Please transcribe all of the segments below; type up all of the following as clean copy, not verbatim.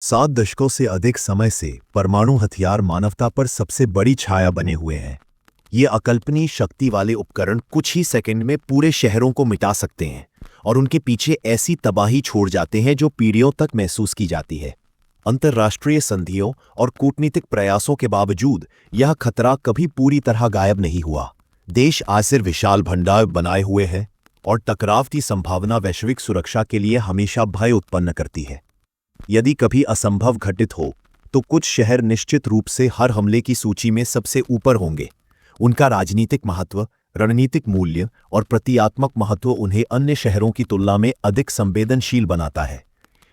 7 दशकों से अधिक समय से परमाणु हथियार मानवता पर सबसे बड़ी छाया बने हुए हैं। ये अकल्पनीय शक्ति वाले उपकरण कुछ ही सेकंड में पूरे शहरों को मिटा सकते हैं और उनके पीछे ऐसी तबाही छोड़ जाते हैं जो पीढ़ियों तक महसूस की जाती है। अंतर्राष्ट्रीय संधियों और कूटनीतिक प्रयासों के बावजूद यह खतरा कभी पूरी तरह गायब नहीं हुआ। देश आज सिर्फ विशाल भंडार बनाए हुए हैं और टकराव की संभावना वैश्विक सुरक्षा के लिए हमेशा भय उत्पन्न करती है। यदि कभी असंभव घटित हो तो कुछ शहर निश्चित रूप से हर हमले की सूची में सबसे ऊपर होंगे। उनका राजनीतिक महत्व, रणनीतिक मूल्य और प्रतीकात्मक महत्व उन्हें अन्य शहरों की तुलना में अधिक संवेदनशील बनाता है।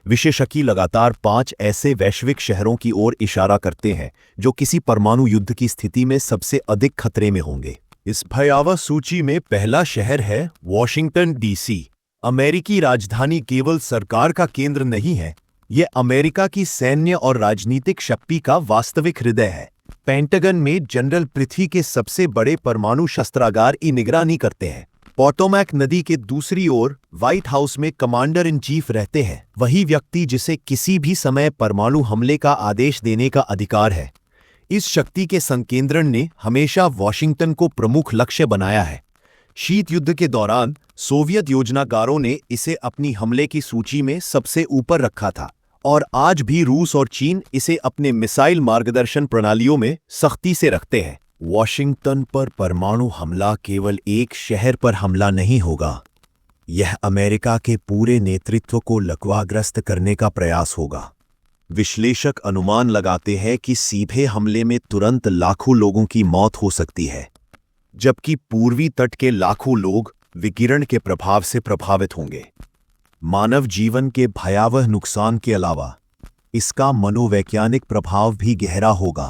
विशेषज्ञ लगातार 5 ऐसे वैश्विक शहरों की ओर इशारा करते हैं जो किसी परमाणु युद्ध की स्थिति में सबसे अधिक खतरे में होंगे। इस भयावह सूची में पहला शहर है वॉशिंगटन डीसी। अमेरिकी राजधानी केवल सरकार का केंद्र नहीं है, यह अमेरिका की सैन्य और राजनीतिक शक्ति का वास्तविक हृदय है। पेंटागन में जनरल पृथ्वी के सबसे बड़े परमाणु शस्त्रागार की निगरानी करते हैं। पोटोमैक नदी के दूसरी ओर व्हाइट हाउस में कमांडर इन चीफ रहते हैं, वही व्यक्ति जिसे किसी भी समय परमाणु हमले का आदेश देने का अधिकार है। इस शक्ति के संकेंद्रण ने हमेशा वॉशिंगटन को प्रमुख लक्ष्य बनाया है। शीत युद्ध के दौरान सोवियत योजनाकारों ने इसे अपनी हमले की सूची में सबसे ऊपर रखा था और आज भी रूस और चीन इसे अपने मिसाइल मार्गदर्शन प्रणालियों में सख्ती से रखते हैं। वॉशिंगटन पर परमाणु हमला केवल एक शहर पर हमला नहीं होगा, यह अमेरिका के पूरे नेतृत्व को लकवाग्रस्त करने का प्रयास होगा। विश्लेषक अनुमान लगाते हैं कि सीधे हमले में तुरंत लाखों लोगों की मौत हो सकती है, जबकि पूर्वी तट के लाखों लोग विकिरण के प्रभाव से प्रभावित होंगे। मानव जीवन के भयावह नुकसान के अलावा इसका मनोवैज्ञानिक प्रभाव भी गहरा होगा।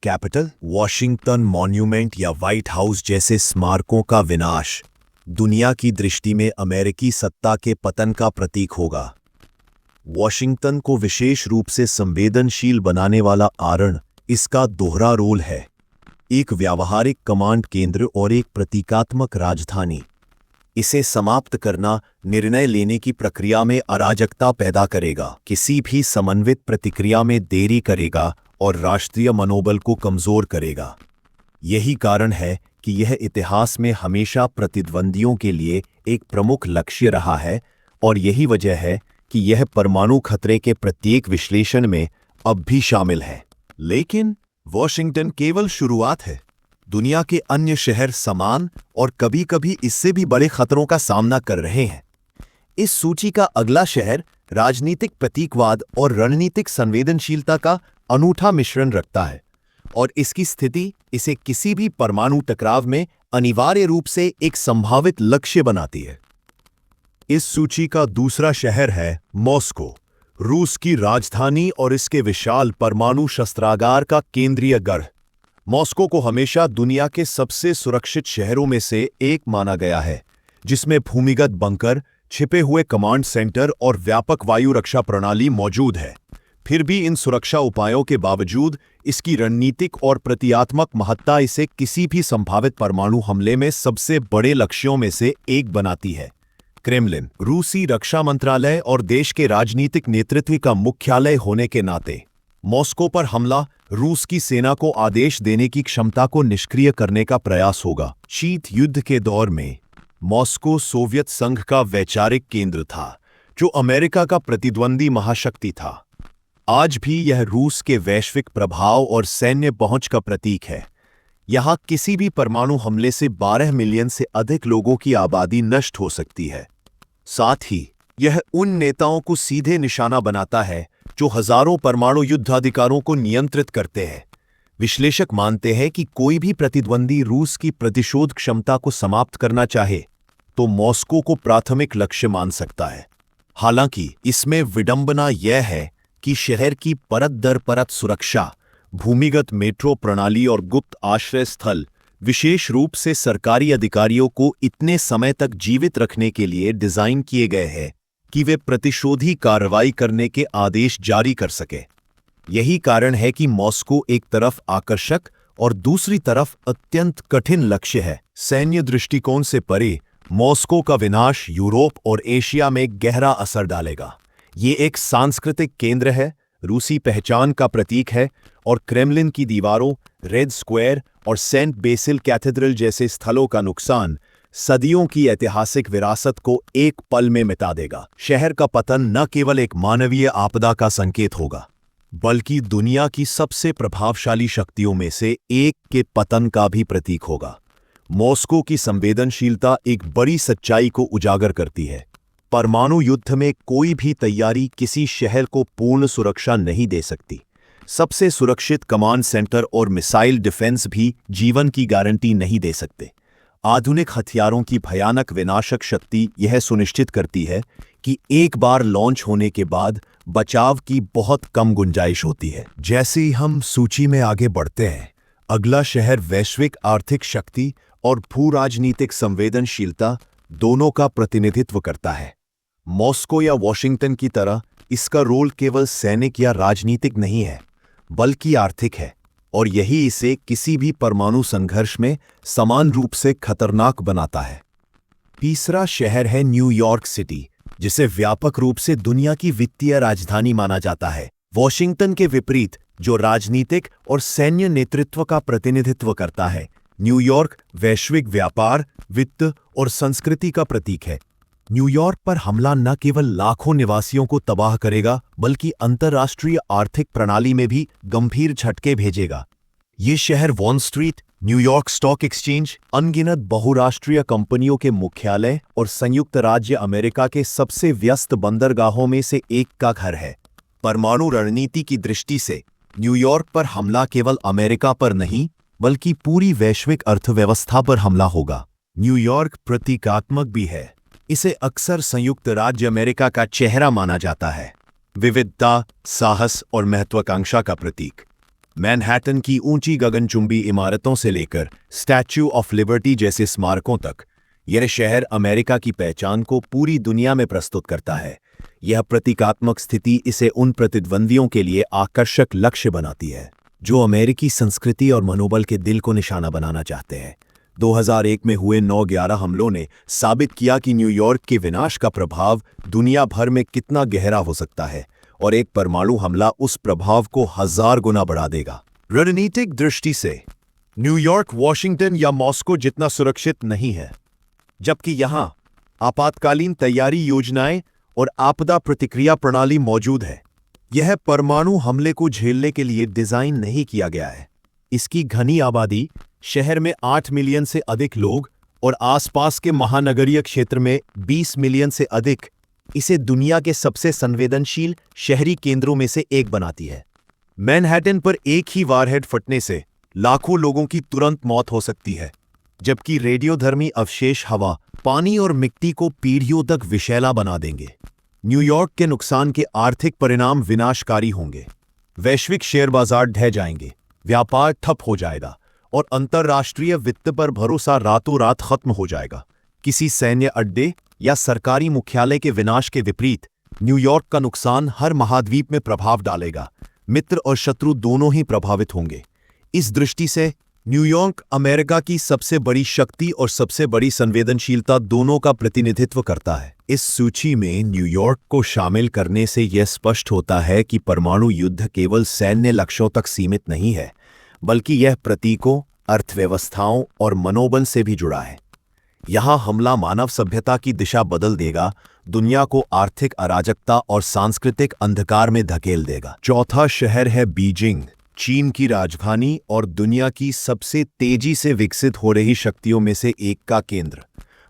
कैपिटल वॉशिंगटन मॉन्यूमेंट या व्हाइट हाउस जैसे स्मारकों का विनाश दुनिया की दृष्टि में अमेरिकी सत्ता के पतन का प्रतीक होगा। वॉशिंगटन को विशेष रूप से संवेदनशील बनाने वाला कारण इसका दोहरा रोल है, एक व्यावहारिक कमांड केंद्र और एक प्रतीकात्मक राजधानी। इसे समाप्त करना निर्णय लेने की प्रक्रिया में अराजकता पैदा करेगा, किसी भी समन्वित प्रतिक्रिया में देरी करेगा और राष्ट्रीय मनोबल को कमजोर करेगा। यही कारण है कि यह इतिहास में हमेशा प्रतिद्वंदियों के लिए एक प्रमुख लक्ष्य रहा है और यही वजह है कि यह परमाणु खतरे के प्रत्येक विश्लेषण में अब भी शामिल है। लेकिन वॉशिंगटन केवल शुरुआत है। दुनिया के अन्य शहर समान और कभी-कभी इससे भी बड़े खतरों का सामना कर रहे हैं। इस सूची का अगला शहर राजनीतिक प्रतीकवाद और रणनीतिक संवेदनशीलता का अनूठा मिश्रण रखता है और इसकी स्थिति इसे किसी भी परमाणु टकराव में अनिवार्य रूप से एक संभावित लक्ष्य बनाती है। इस सूची का दूसरा शहर है मॉस्को, रूस की राजधानी और इसके विशाल परमाणु शस्त्रागार का केंद्रीय गढ़। मॉस्को को हमेशा दुनिया के सबसे सुरक्षित शहरों में से एक माना गया है, जिसमें भूमिगत बंकर, छिपे हुए कमांड सेंटर और व्यापक वायु रक्षा प्रणाली मौजूद है। फिर भी इन सुरक्षा उपायों के बावजूद इसकी रणनीतिक और प्रतीकात्मक महत्ता इसे किसी भी संभावित परमाणु हमले में सबसे बड़े लक्ष्यों में से एक बनाती है। क्रेमलिन, रूसी रक्षा मंत्रालय और देश के राजनीतिक नेतृत्व का मुख्यालय होने के नाते मॉस्को पर हमला रूस की सेना को आदेश देने की क्षमता को निष्क्रिय करने का प्रयास होगा। शीत युद्ध के दौर में मॉस्को सोवियत संघ का वैचारिक केंद्र था, जो अमेरिका का प्रतिद्वंदी महाशक्ति था। आज भी यह रूस के वैश्विक प्रभाव और सैन्य पहुंच का प्रतीक है। यहां किसी भी परमाणु हमले से 12 मिलियन से अधिक लोगों की आबादी नष्ट हो सकती है। साथ ही यह उन नेताओं को सीधे निशाना बनाता है जो हजारों परमाणु युद्धाधिकारों को नियंत्रित करते हैं। विश्लेषक मानते हैं कि कोई भी प्रतिद्वंदी रूस की प्रतिशोध क्षमता को समाप्त करना चाहे तो मॉस्को को प्राथमिक लक्ष्य मान सकता है। हालांकि इसमें विडंबना यह है कि शहर की परत दर परत सुरक्षा, भूमिगत मेट्रो प्रणाली और गुप्त आश्रय स्थल विशेष रूप से सरकारी अधिकारियों को इतने समय तक जीवित रखने के लिए डिजाइन किए गए हैं कि वे प्रतिशोधी कार्रवाई करने के आदेश जारी कर सके। यही कारण है कि मॉस्को एक तरफ आकर्षक और दूसरी तरफ अत्यंत कठिन लक्ष्य है। सैन्य दृष्टिकोण से परे मॉस्को का विनाश यूरोप और एशिया में गहरा असर डालेगा। ये एक सांस्कृतिक केंद्र है, रूसी पहचान का प्रतीक है और क्रेमलिन की दीवारों, रेड स्क्वायर और सेंट बेसिल कैथेड्रल जैसे स्थलों का नुकसान सदियों की ऐतिहासिक विरासत को एक पल में मिटा देगा। शहर का पतन न केवल एक मानवीय आपदा का संकेत होगा, बल्कि दुनिया की सबसे प्रभावशाली शक्तियों में से एक के पतन का भी प्रतीक होगा। मॉस्को की संवेदनशीलता एक बड़ी सच्चाई को उजागर करती है। परमाणु युद्ध में कोई भी तैयारी किसी शहर को पूर्ण सुरक्षा नहीं दे सकती। सबसे सुरक्षित कमांड सेंटर और मिसाइल डिफेंस भी जीवन की गारंटी नहीं दे सकते। आधुनिक हथियारों की भयानक विनाशक शक्ति यह सुनिश्चित करती है कि एक बार लॉन्च होने के बाद बचाव की बहुत कम गुंजाइश होती है। जैसे ही हम सूची में आगे बढ़ते हैं, अगला शहर वैश्विक आर्थिक शक्ति और भू-राजनीतिक संवेदनशीलता दोनों का प्रतिनिधित्व करता है। मॉस्को या वॉशिंगटन की तरह इसका रोल केवल सैनिक या राजनीतिक नहीं है, बल्कि आर्थिक है, और यही इसे किसी भी परमाणु संघर्ष में समान रूप से खतरनाक बनाता है। तीसरा शहर है न्यूयॉर्क सिटी, जिसे व्यापक रूप से दुनिया की वित्तीय राजधानी माना जाता है। वॉशिंगटन के विपरीत, जो राजनीतिक और सैन्य नेतृत्व का प्रतिनिधित्व करता है, न्यूयॉर्क वैश्विक व्यापार, वित्त और संस्कृति का प्रतीक है। न्यूयॉर्क पर हमला न केवल लाखों निवासियों को तबाह करेगा, बल्कि अंतर्राष्ट्रीय आर्थिक प्रणाली में भी गंभीर झटके भेजेगा। ये शहर wall street, New York stock exchange, अनगिनत बहुराष्ट्रीय कंपनियों के मुख्यालय और संयुक्त राज्य अमेरिका के सबसे व्यस्त बंदरगाहों में से एक का घर है। परमाणु रणनीति की दृष्टि से न्यूयॉर्क पर हमला केवल अमेरिका पर नहीं, बल्कि पूरी वैश्विक अर्थव्यवस्था पर हमला होगा। न्यूयॉर्क प्रतीकात्मक भी है। इसे अक्सर संयुक्त राज्य अमेरिका का चेहरा माना जाता है, विविधता, साहस और महत्वाकांक्षा का प्रतीक। मैनहट्टन की ऊंची गगनचुंबी इमारतों से लेकर स्टैच्यू ऑफ लिबर्टी जैसे स्मारकों तक, यह शहर अमेरिका की पहचान को पूरी दुनिया में प्रस्तुत करता है। यह प्रतीकात्मक स्थिति इसे उन प्रतिद्वंदियों के लिए आकर्षक लक्ष्य बनाती है जो अमेरिकी संस्कृति और मनोबल के दिल को निशाना बनाना चाहते हैं। 2001 में हुए 9/11 हमलों ने साबित किया कि न्यूयॉर्क के विनाश का प्रभाव दुनिया भर में कितना गहरा हो सकता है, और एक परमाणु हमला उस प्रभाव को 1000 गुना बढ़ा देगा। रणनीतिक दृष्टि से न्यूयॉर्क वॉशिंगटन या मॉस्को जितना सुरक्षित नहीं है, जबकि यहां आपातकालीन तैयारी योजनाएं और आपदा प्रतिक्रिया प्रणाली मौजूद है। यह परमाणु हमले को झेलने के लिए डिजाइन नहीं किया गया है। इसकी घनी आबादी, शहर में 8 मिलियन से अधिक लोग और आसपास के महानगरीय क्षेत्र में 20 मिलियन से अधिक, इसे दुनिया के सबसे संवेदनशील शहरी केंद्रों में से एक बनाती है। मैनहट्टन पर एक ही वारहेड फटने से लाखों लोगों की तुरंत मौत हो सकती है, जबकि रेडियोधर्मी अवशेष हवा, पानी और मिट्टी को पीढ़ियों तक विषैला बना देंगे। न्यूयॉर्क के नुकसान के आर्थिक परिणाम विनाशकारी होंगे। वैश्विक शेयर बाजार ढह जाएंगे, व्यापार ठप हो जाएगा और अंतर्राष्ट्रीय वित्त पर भरोसा रातों रात खत्म हो जाएगा। किसी सैन्य अड्डे या सरकारी मुख्यालय के विनाश के विपरीत, न्यूयॉर्क का नुकसान हर महाद्वीप में प्रभाव डालेगा। मित्र और शत्रु दोनों ही प्रभावित होंगे। इस दृष्टि से न्यूयॉर्क अमेरिका की सबसे बड़ी शक्ति और सबसे बड़ी संवेदनशीलता दोनों का प्रतिनिधित्व करता है। इस सूची में न्यूयॉर्क को शामिल करने से यह स्पष्ट होता है कि परमाणु युद्ध केवल सैन्य लक्ष्यों तक सीमित नहीं है, बल्कि यह प्रतीकों, अर्थव्यवस्थाओं और मनोबल से भी जुड़ा है। यहां हमला मानव सभ्यता की दिशा बदल देगा, दुनिया को आर्थिक अराजकता और सांस्कृतिक अंधकार में धकेल देगा। चौथा शहर है बीजिंग, चीन की राजधानी और दुनिया की सबसे तेजी से विकसित हो रही शक्तियों में से एक का केंद्र।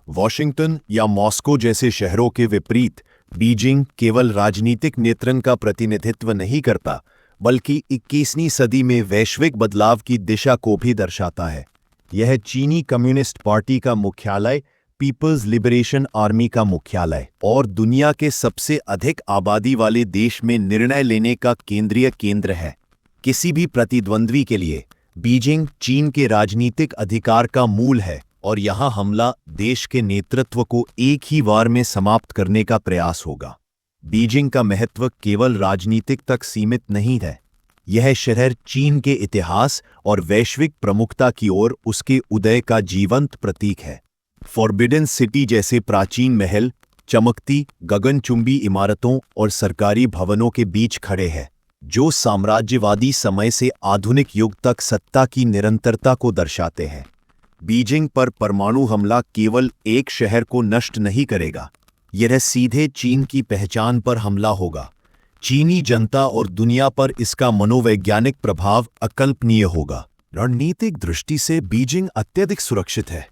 वॉशिंगटन या मॉस्को जैसे शहरों के विपरीत, बीजिंग केवल राजनीतिक नेतृत्व का प्रतिनिधित्व नहीं करता, बल्कि 21वीं सदी में वैश्विक बदलाव की दिशा को भी दर्शाता है। यह चीनी कम्युनिस्ट पार्टी का मुख्यालय, पीपल्स लिबरेशन आर्मी का मुख्यालय और दुनिया के सबसे अधिक आबादी वाले देश में निर्णय लेने का केंद्रीय केंद्र है। किसी भी प्रतिद्वंद्वी के लिए बीजिंग चीन के राजनीतिक अधिकार का मूल है, और यहां हमला देश के नेतृत्व को एक ही वार में समाप्त करने का प्रयास होगा। बीजिंग का महत्व केवल राजनीतिक तक सीमित नहीं है। यह शहर चीन के इतिहास और वैश्विक प्रमुखता की ओर उसके उदय का जीवंत प्रतीक है। फॉरबिडन सिटी जैसे प्राचीन महल चमकती गगनचुंबी इमारतों और सरकारी भवनों के बीच खड़े हैं। जो साम्राज्यवादी समय से आधुनिक युग तक सत्ता की निरंतरता को दर्शाते हैं। बीजिंग पर परमाणु हमला केवल एक शहर को नष्ट नहीं करेगा, यह सीधे चीन की पहचान पर हमला होगा। चीनी जनता और दुनिया पर इसका मनोवैज्ञानिक प्रभाव अकल्पनीय होगा। रणनीतिक दृष्टि से बीजिंग अत्यधिक सुरक्षित है।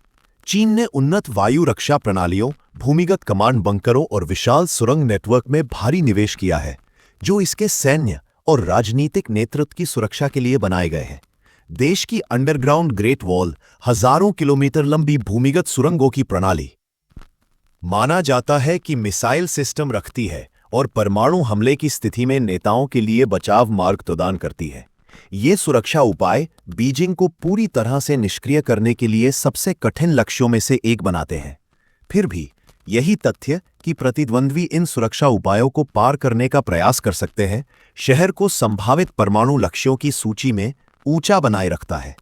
चीन ने उन्नत वायु रक्षा प्रणालियों, भूमिगत कमांड बंकरों और विशाल सुरंग नेटवर्क में भारी निवेश किया है, जो इसके सैन्य और राजनीतिक नेतृत्व की सुरक्षा के लिए बनाए गए हैं। देश की अंडरग्राउंड ग्रेट वॉल, हजारों किलोमीटर लंबी भूमिगत सुरंगों की प्रणाली, माना जाता है कि मिसाइल सिस्टम रखती है और परमाणु हमले की स्थिति में नेताओं के लिए बचाव मार्ग प्रदान करती है। ये सुरक्षा उपाय बीजिंग को पूरी तरह से निष्क्रिय करने के लिए सबसे कठिन लक्ष्यों में से एक बनाते हैं। फिर भी यही तथ्य कि प्रतिद्वंद्वी इन सुरक्षा उपायों को पार करने का प्रयास कर सकते हैं, शहर को संभावित परमाणु लक्ष्यों की सूची में ऊंचा बनाए रखता है।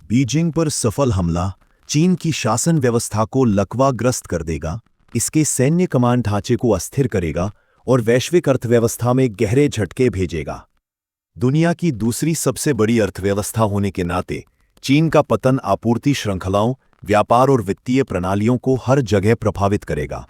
बीजिंग पर सफल हमला चीन की शासन व्यवस्था को लकवाग्रस्त कर देगा, इसके सैन्य कमांड ढांचे को अस्थिर करेगा और वैश्विक अर्थव्यवस्था में गहरे झटके भेजेगा। दुनिया की दूसरी सबसे बड़ी अर्थव्यवस्था होने के नाते चीन का पतन आपूर्ति श्रृंखलाओं, व्यापार और वित्तीय प्रणालियों को हर जगह प्रभावित करेगा।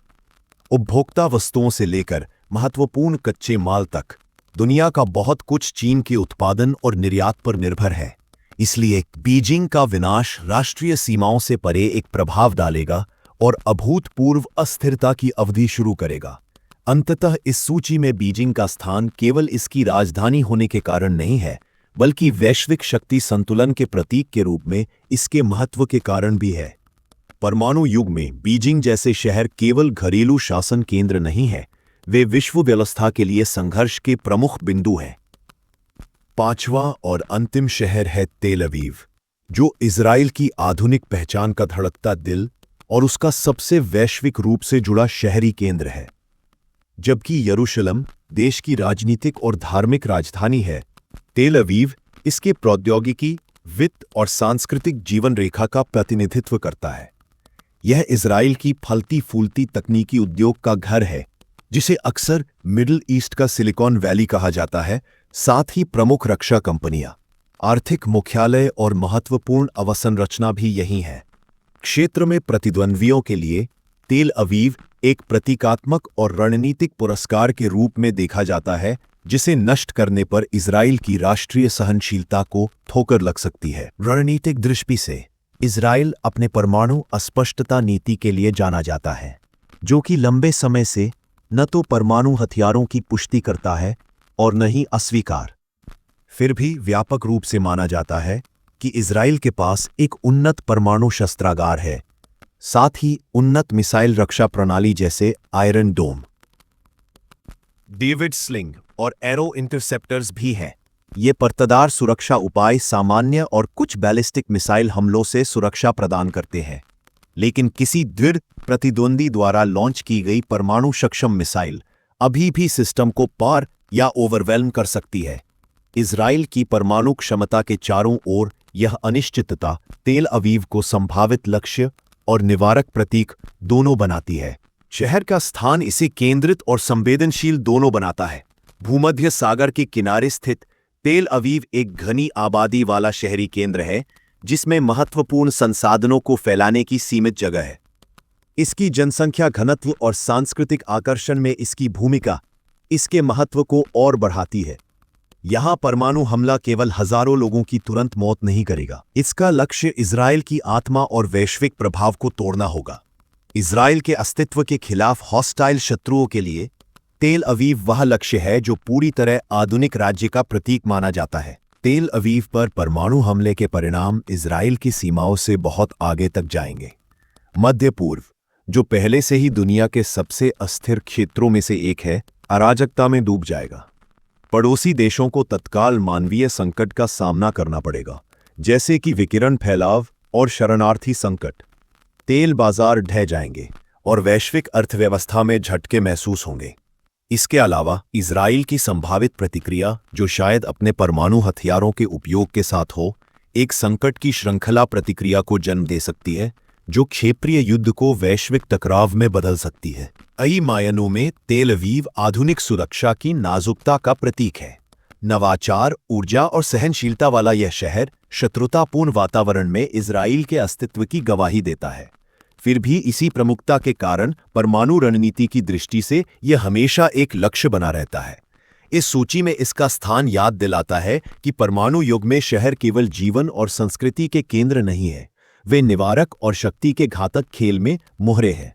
उपभोक्ता वस्तुओं से लेकर महत्वपूर्ण कच्चे माल तक दुनिया का बहुत कुछ चीन के उत्पादन और निर्यात पर निर्भर है। इसलिए बीजिंग का विनाश राष्ट्रीय सीमाओं से परे एक प्रभाव डालेगा और अभूतपूर्व अस्थिरता की अवधि शुरू करेगा। अंततः इस सूची में बीजिंग का स्थान केवल इसकी राजधानी होने के कारण नहीं है, बल्कि वैश्विक शक्ति संतुलन के प्रतीक के रूप में इसके महत्व के कारण भी है। परमाणु युग में बीजिंग जैसे शहर केवल घरेलू शासन केंद्र नहीं है, वे विश्व व्यवस्था के लिए संघर्ष के प्रमुख बिंदु हैं। पांचवा और अंतिम शहर है तेल अवीव, जो इजराइल की आधुनिक पहचान का धड़कता दिल और उसका सबसे वैश्विक रूप से जुड़ा शहरी केंद्र है। जबकि यरूशलेम देश की राजनीतिक और धार्मिक राजधानी है, तेल अवीव इसके प्रौद्योगिकी, वित्त और सांस्कृतिक जीवन रेखा का प्रतिनिधित्व करता है। यह इजराइल की फलती फूलती तकनीकी उद्योग का घर है, जिसे अक्सर मिडिल ईस्ट का सिलिकॉन वैली कहा जाता है। साथ ही प्रमुख रक्षा कंपनियां, आर्थिक मुख्यालय और महत्वपूर्ण अवसंरचना भी यही है। क्षेत्र में प्रतिद्वंद्वियों के लिए तेल अवीव एक प्रतीकात्मक और रणनीतिक पुरस्कार के रूप में देखा जाता है, जिसे नष्ट करने पर इजराइल की राष्ट्रीय सहनशीलता को ठोकर लग सकती है। रणनीतिक दृष्टि से इजराइल अपने परमाणु अस्पष्टता नीति के लिए जाना जाता है, जो कि लंबे समय से न तो परमाणु हथियारों की पुष्टि करता है और न ही अस्वीकार। फिर भी व्यापक रूप से माना जाता है कि इजराइल के पास एक उन्नत परमाणु शस्त्रागार है, साथ ही उन्नत मिसाइल रक्षा प्रणाली जैसे आयरन डोम, डेविड स्लिंग और एरो इंटरसेप्टर्स भी हैं। ये परतदार सुरक्षा उपाय सामान्य और कुछ बैलिस्टिक मिसाइल हमलों से सुरक्षा प्रदान करते हैं, लेकिन किसी दृढ़ प्रतिद्वंदी द्वारा लॉन्च की गई परमाणु सक्षम मिसाइल अभी भी सिस्टम को पार या ओवरवेल्म कर सकती है। इजराइल की परमाणु क्षमता के चारों ओर यह अनिश्चितता तेल अवीव को संभावित लक्ष्य और निवारक प्रतीक दोनों बनाती है। शहर का स्थान इसे केंद्रित और संवेदनशील दोनों बनाता है। भूमध्य सागर के किनारे स्थित तेल अवीव एक घनी आबादी वाला शहरी केंद्र है, जिसमें महत्वपूर्ण संसाधनों को फैलाने की सीमित जगह है। इसकी जनसंख्या घनत्व और सांस्कृतिक आकर्षण में इसकी भूमिका इसके महत्व को और बढ़ाती है। यहां परमाणु हमला केवल हजारों लोगों की तुरंत मौत नहीं करेगा, इसका लक्ष्य इजराइल की आत्मा और वैश्विक प्रभाव को तोड़ना होगा। इजराइल के अस्तित्व के खिलाफ हॉस्टाइल शत्रुओं के लिए तेल अवीव वह लक्ष्य है जो पूरी तरह आधुनिक राज्य का प्रतीक माना जाता है। तेल अवीव पर परमाणु हमले के परिणाम इजराइल की सीमाओं से बहुत आगे तक जाएंगे। मध्य पूर्व, जो पहले से ही दुनिया के सबसे अस्थिर क्षेत्रों में से एक है, अराजकता में डूब जाएगा। पड़ोसी देशों को तत्काल मानवीय संकट का सामना करना पड़ेगा, जैसे कि विकिरण फैलाव और शरणार्थी संकट। तेल बाजार ढह जाएंगे और वैश्विक अर्थव्यवस्था में झटके महसूस होंगे। इसके अलावा इजराइल की संभावित प्रतिक्रिया, जो शायद अपने परमाणु हथियारों के उपयोग के साथ हो, एक संकट की श्रृंखला प्रतिक्रिया को जन्म दे सकती है, जो क्षेत्रीय युद्ध को वैश्विक टकराव में बदल सकती है। कई मायनों में तेल अवीव आधुनिक सुरक्षा की नाजुकता का प्रतीक है। नवाचार, ऊर्जा और सहनशीलता वाला यह शहर शत्रुतापूर्ण वातावरण में इजराइल के अस्तित्व की गवाही देता है। फिर भी इसी प्रमुखता के कारण परमाणु रणनीति की दृष्टि से यह हमेशा एक लक्ष्य बना रहता है। इस सूची में इसका स्थान याद दिलाता है कि परमाणु युग में शहर केवल जीवन और संस्कृति के केंद्र नहीं है, वे निवारक और शक्ति के घातक खेल में मोहरे हैं।